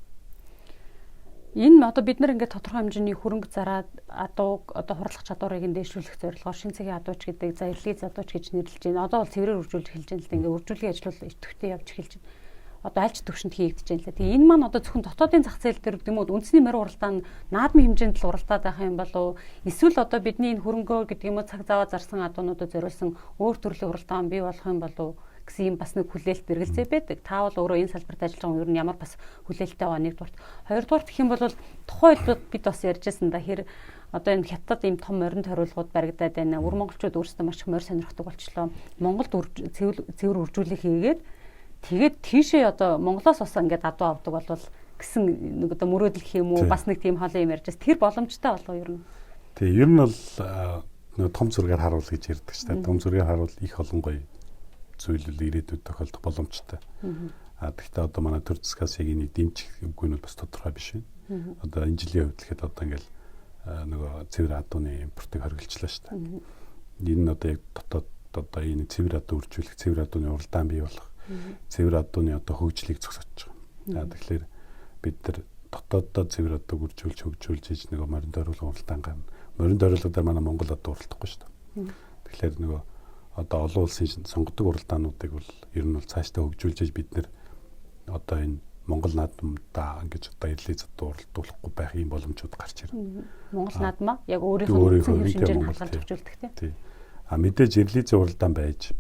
Энэ одоо бид нар ингээд тодорхой хэмжээний хөрөнгө зараад адууг одоо хурлах чадварыг нь дээшлүүлэх зорилгоор шин цагийн адууч гэдэг за эрлиз адууч гэж нэрлэж байна. Одоо бол цэврээр үржүүлж эхэлж байна л да. Ингээд үржүүлгийн ажил бол идэвхтэй явж эхэлж байна. Одоо альч төвшөнд хийгдэж байна л да. Тэгээ энэ маань одоо зөвхөн дотоодын зах зээл дээр гэдэг юм уу үндэсний морь уралдаан наадмын хэмжээнд л уралдаад байх юм болов эсвэл одоо бидний энэ хөрөнгөө гэдэг юм уу цаг заваа зарсан адуунуудад зориулсан өөр төрлийн уралдаан бий болох юм болов гэсэн юм бас нэг хүлээлт бэргэлзээ байдаг. Та бол өөрөө энэ салбарт ажиллаж байгаа юм ер нь ямар бас хүлээлттэй байгаа нэгдүгээр. Хоёрдугаар гэх юм бол тухайн үед бид бас ярьжсэн да хэр одоо энэ хятад ийм том морин тойруулгууд баригдаад байна. Өр монголчууд өөрсдөө маш их морь сонирхдаг болчлоо. Монголд цэвэр үржүүлэг хийгээд тэгээд тийшээ одоо Монголоос бас ингээд адуу авдаг болвол гэсэн нэг одоо мөрөөдөл гэх юм уу бас нэг тийм хоолой юм ярьжсэн. Тэр боломжтой болов ер нь. Тэгээ ер нь бол нэг том зургаар харуул гэж ярьдаг шүү дээ. Том зургаар харуул их олон гоё зүйлүүд ирээдүйд тохиолдох боломжтой. Гэхдээ одоо манай төр засгаас яг энийг дэмжих үгүй нь бас тодорхой биш байна. Одоо энэ жилийн хувьд гэхэд одоо ингээл нөгөө цэвэр адууны импортыг хоригдчихлаа шүү дээ. Энэ нь одоо яг дотоод одоо энэ цэвэр адуу үржүүлэх, цэвэр адууны уралдаан бий болох, цэвэр адууны одоо хөгжлийг зогсоож байгаа. Тэгэхээр бид нар дотооддоо цэвэр адууг үржүүлж хөгжүүлж хийж нөгөө морин тойруулгын уралдаан гарна. Морин тойруулгуудаар манай Монгол адуу уралдахгүй шүү дээ. Тэгэхээр нөгөө одоо олон улсын сонгодог уралдаануудыг бол ер нь бол цаашдаа хөгжүүлж бид нэр одоо энэ Монгол наадмдаа ингэж одоо эрлиз одоо уралдуулахгүй байх юм боломжууд гарч ирнэ. Монгол наадмаа яг өөрийнхөө хэмжээнд хангалттай хөгжүүлдэг тийм. Мэдээж эрлизийн уралдаан байж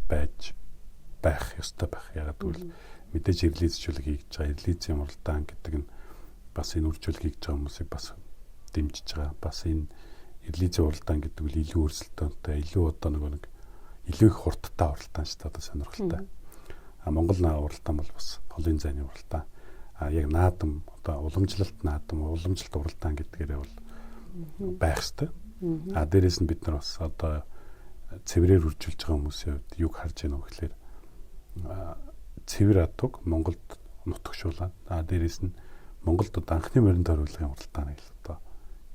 байх ёстой байх. Ягаад гэвэл мэдээж эрлизжүүлэг хийж байгаа эрлизийн уралдаан гэдэг нь бас энэ үржүүлэг хийж байгаа хүмүүсийг бас дэмжиж байгаа. Бас энэ эрлизийн уралдаан гэдэг нь илүү өрсөлдөөнтэй, илүү одоо нэг илүү их хурдтай уралдаан шүү дээ одоо сонирхолтой. Монгол уралдаан бол бас холын зайны уралдаан. Яг наадам одоо уламжлалт наадам, уламжлалт уралдаан гэдгээрээ бол байх ёстой. Дээрээс нь бид нар бас одоо цэврээр үржүүлж байгаа хүмүүсийн хувьд юг харж байна вэ гэхээр цэвэр адууг Монголд нутагшуулаад дээрээс нь Монголд одоо анхны морин тойруулгын уралдааныг л одоо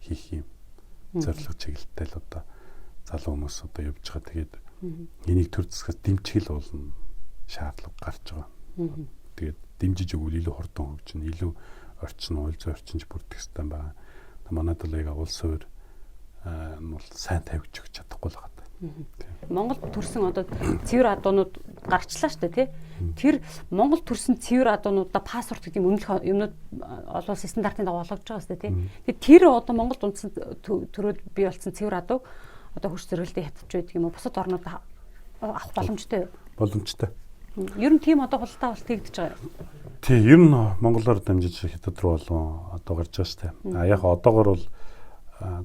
хийх юм зорилго чиглэлтэй л одоо залуу хүмүүс одоо явж байгаа. Тэгээд энийг төр засгаас дэмжих л болно шаардлага гарч байгаа. Тэгээд дэмжиж өгвөл илүү хурдан хөгжинэ, илүү орчин, уул зүй орчинж бүрдэх хэрэгтэй байна. Манайд бол яг улс өөр нь бол сайн тавьж өгч чадахгүй л байгаа. Монгол төрсэн одоо цэвэр адуунууд гарчлаа шүү дээ тий. Тэр Монгол төрсэн цэвэр адуунуудаа пассворт гэдэг юм өмнөх юмнууд олон улсын стандартын дагуу болгож байгаа шүү дээ тий. Тэгээд тэр одоо Монголд үндсэн төрөөд бий болсон цэвэр адууг одоо хурц зэрэгэлдээ хятадч байдаг юм уу? Бусад орнууд авах боломжтой юу? Боломжтой. Ер нь тийм одоо худалдаа авалт хийгдэж байгаа юм. Тий, ер нь монголоор дамжиж хятад руу болон одоо гарч байгаа шүү дээ. Яг одоогор бол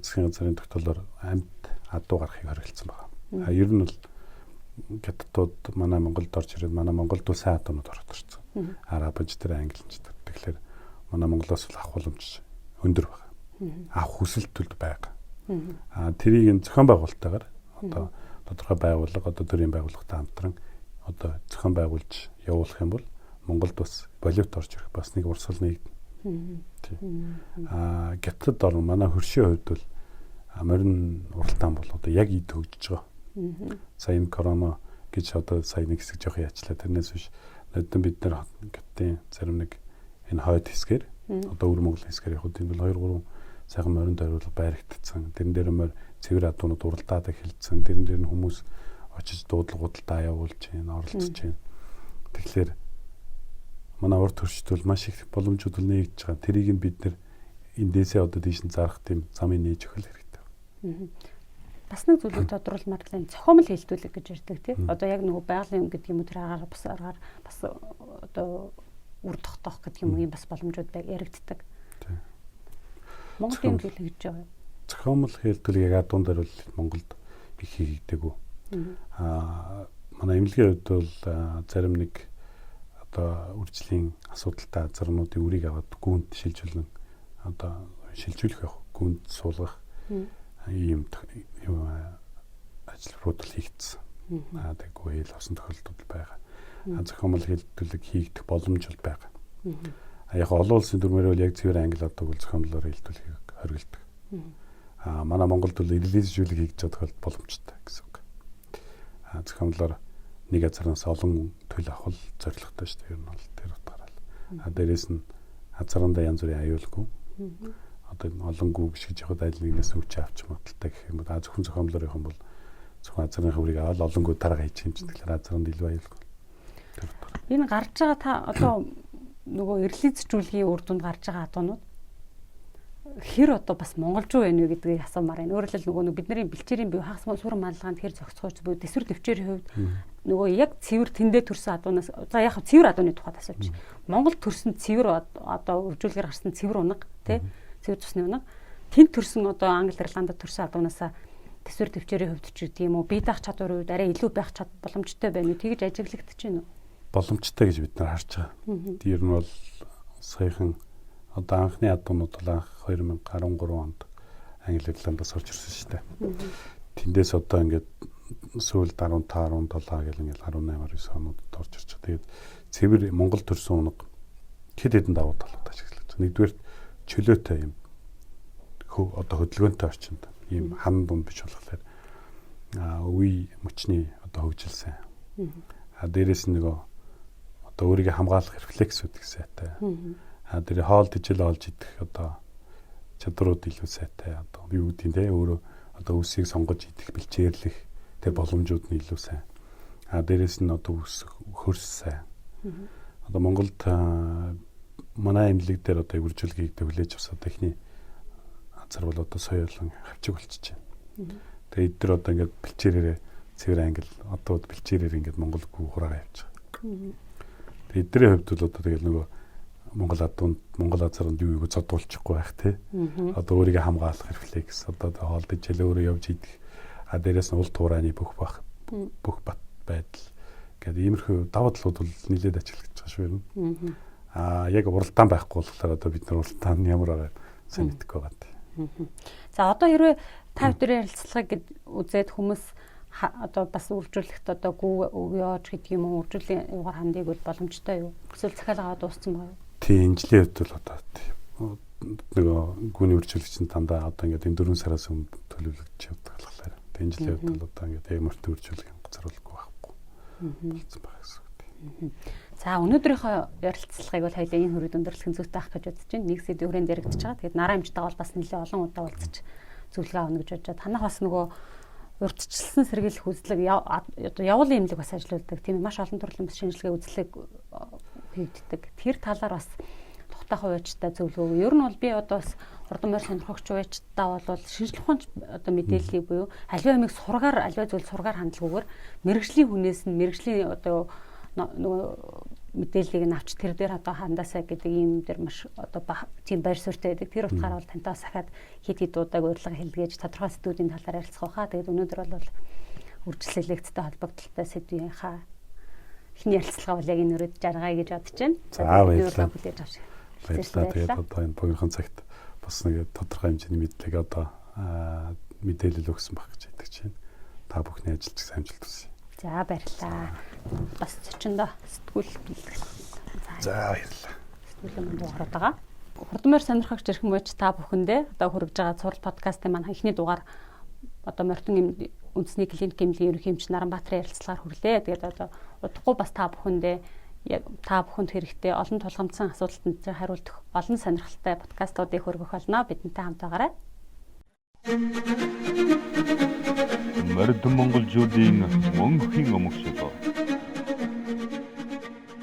засгийн газрын тогтоолоор амьд адуу гарахыг хориглосон байна. Ер нь бол хятадууд манай Монголд орж ирээд манай Монголд сайн адуунууд ороод ирсэн. Арабч тэр англич тэр. Тэгэхээр манай Монголоос бол авах боломж өндөр байна. Авах хүсэлт төл байгаа. Тэрийг зохион байгуулалтаагаар одоо тодорхой байгууллага одоо төрийн байгууллагатай хамтран одоо зохион байгуулж явуулах юм бол Монголд бас валют орж ирэх бас нэг урсгал нэгдэнэ. Гятад орн манай хөршийн хувьд бол морин уралдаан бол одоо яг ид хөгжиж байгаа. Сая энэ корона гэж одоо сая нэг хэсэг жоох яачлаа. Тэрнээс биш нөдөн бид нар гятадын зарим нэг энэ хойд хэсгээр одоо өвөр Монголын хэсгээр яг энэ бол 2-3 сайхан морин дойруулга байрагдсан. Тэрэн дээр морь цэвэр адуунууд уралдаад эхэлсэн. Тэрэн дээр нь хүмүүс очиж дуудлагуудаа явуулж байна, оролцож байна. Тэгэхээр манай урд төрчдөл маш их боломжууд нэгж байгаа. Тэрийг нь бид нэр эндээсээ одоо дээш нь зарах тийм замыг нээж өгөх хэрэгтэй. Бас нэг зүйлийг тодруулмаар л зохиомл хэлтүүлэг гэж ярьдаг тийм. Одоо яг нөгөө байгалийн гэдэг юм уу тэр агаар бас аргаар бас одоо үр тогтоох гэдэг юм уу бас боломжууд яригддаг. Монголын хэл гэж байгаа. Зохиомл хэлтүүлэг яг адуун дээр бол Монголд их хийгдэггүй. Манай эмнэлгийн хувьд бол зарим нэг одоо үржлийн асуудалтай азарнуудын үрийг аваад гүнд шилжүүлэн одоо шилжүүлэх явах, гүнд суулгах ийм ажлууд хийгдсэн. Тэггүй хэл авсан тохиолдол байгаа. Зохиомл хэлтүүлэг хийгдэх боломж бол байгаа. Яг олон улсын дүрмээр бол яг цэвэр англи одоо бол зохиомлоор хэлтүүлэхийг хориглодог. Манай Монголд бол релизжүүлэг хийж чадах боломжтой гэсэн үг. Зохиомлоор нэг азараас олон төлөв авах зорилготой шүү дээ. Ер нь бол тэр утгаараа. Дээрээс нь азаранда янз бүрийн аюулгүй. Одоо олон гүү гიშгэж явахад аль нэгнээс өвч авч маталтай гэх юм бол зөвхөн зохиомлоор явах юм бол зөвхөн азарын хөврийг аваад олон гүү тарга хийж юм чинь тэгэхээр азаранд илүү аюулгүй. Тэр утгаараа. Энэ гарч байгаа та одоо нөгөө релизжүүлгийн үр дүнд гарч байгаа адуунууд хэр одоо бас монголжуу байна вэ гэдгийг асуумаар байна. Өөрөөр хэлбэл нөгөө бидний бэлчээрийн бие хагас сүр малгаанд хэр зохицохч буюу дэсвэр төвчээрийн хувьд нөгөө яг цэвэр тэндээ төрсэн адуунаас за яг цэвэр адууны тухайд асууж. Монгол төрсэн цэвэр одоо үржүүлгээр гарсан цэвэр унаг тий цэвэр цусны унаг тэнд төрсэн одоо Англи Ирландд төрсэн адуунаасаа дэсвэр төвчээрийн хувьд ч гэдэг юм уу бие даах чадвар үед арай илүү байх боломжтой байна уу тэгж ажиглагдаж байна уу? Боломжтой гэж бид нар харж байгаа. Тэр нь бол саяхан одоо анхны адуунууд бол анх 2013 онд Англи Ирландаас орж ирсэн шүү дээ. Тэндээс одоо ингээд сүүлд 15, 17 гэл ингээд 18, 19 онуудад орж ирж байгаа. Тэгээд цэвэр Монгол төрсөн унаг хэд хэдэн давуу талууд ажиглаж байгаа. Нэгдүгээр чөлөөтэй юм одоо хөдөлгөөнтэй орчинд ийм хан дунд биш болохоор үе мөчний одоо хөгжилсэн. Дээрээс нь нөгөө одоо өөрийгөө хамгаалах рефлекс үүдэх сайтай. Тэр хоол тижэл олж идэх одоо чадрууд илүү сайтай. Одоо юу гэдэг нь те өөрөө одоо үсийг сонгож идэх бэлчээрлэх тэр боломжууд нь илүү сайн. Дээрээс нь одоо үс хөрс сайн. Одоо Монголд манай эмнэлэг дээр одоо үржүүлгийг хүлээж авсан техник азар бол одоо соёолон хавчиг болчихж байна. Тэгээ эдгээр одоо ингээд бэлчээрээрээ цэвэр англи одоо бэлчээрээр ингээд Монгол гүү хураагаа явж байгаа. Тэгээ эдгэрийн хувьд бол одоо тэгэл нөгөө Монгол адуунд Монгол азарнд юу юу зодуулчихгүй байх тий. Одоо өөрийгөө хамгаалах рефлекс одоо хоолдож жил өөрөө явж идэх. Дээрээс нь уул туурайны бүх бат байдал гэдэг иймэрхүү даваа талууд бол нэлээд ажиглаж байгаа шүү юм. Яг уралдаан байхгүй болохоор одоо бид нар уралдаан ямар байгаа сайн мэдэхгүй байгаа тий. За одоо хэрвээ та бүдэрийн ярилцлагыг үзээд хүмүүс одоо бас үржүүлэхт одоо гүү өгөөж гэдэг юм уу үржүүлийн югаар хандыг бол боломжтой юу? Эсвэл захиалгаа дууссан байгаа юу? Тийм жилийн хувьд бол одоо нөгөө гүүний үржүүлэгч нь дандаа одоо ингээд энэ 4 сараас өмнө төлөвлөж явдаг болохоор тийм жилийн хувьд бол одоо ингээд яг мөртөө үржүүлэх газарлахгүй байхгүй болсон байх гэсэн үг. За өнөөдрийнхөө ярилцлагыг бол хоёулаа энэ хүрээд өндөрлөх зүйтэй авах гэж бодож байна. Нэг сэдв хүрээнд яригдчихэж байгаа. Тэгээд нараа хэмжтэйг бол бас нэлээд олон удаа уулзаж зөвлөгөө авна гэж бодож байна. Танах бас нөгөө урьдчилсан сэргийлэх үзлэг одоо явуулын эмнэлэг бас ажилладаг. Тийм маш олон төрлийн бас шинжилгээ үзлэг хийгддэг. Тэр талаар бас тухтай хувьчтай зөвлөгөө. Ер нь бол би одоо бас хурдан морь сонирхогч хувьчтай бол шинжлэх ухаанч одоо мэдээллийг буюу аливаа юмыг сургаар аливаа зүйл сургаар хандлаггүйгээр мэрэгжлийн хүнээс нь мэрэгжлийн одоо нөгөө мэдээллийг нь авч тэр дээр одоо хандаасаа гэдэг юм дээр маш одоо тийм байр суурьтай байдаг. Тэр утгаараа бол тантай сахаад хэд хэд удааг урилга хэлгээж тодорхой сэдвүүдийн талаар ярилцах байхаа. Тэгээд өнөөдөр бол үржилэл лекцтэй холбогдолтой сэдвийнхаа эхний ярилцлага бол яг энэ өрөөд жаргая гэж бодож байна. За баярлалаа. Баярлалаа. Тэгээд одоо энэ бүгийнхэн цагт бас нэг тодорхой хэмжээний мэдлэг одоо мэдээлэл өгсөн баг гэж хэлдэг чинь. та бүхний ажилч сайн амжилт хүсье. За баярлалаа. Бас зочиндоо сэтгүүл бэлтгэл. За баярлалаа. Сэтгүүлийн манд ороод байгаа. Хурдмаар сонирхогч эрхэм мууч та бүхэндээ одоо хүрэж байгаа цуврал подкастын маань эхний дугаар одоо Морьтон үндэсний клиник эмнэлгийн ерөнхий эмч Наранбаатарын ярилцлагаар хүрлээ. Тэгээд одоо удахгүй бас та бүхэнд хэрэгтэй олон тулгамдсан асуултанд хариулдах олон сонирхолтой подкастуудыг хөргөх болно. Бидэнтэй хамт байгаарай. Морьтон монголчуудын мөнхийн өмг шилөө.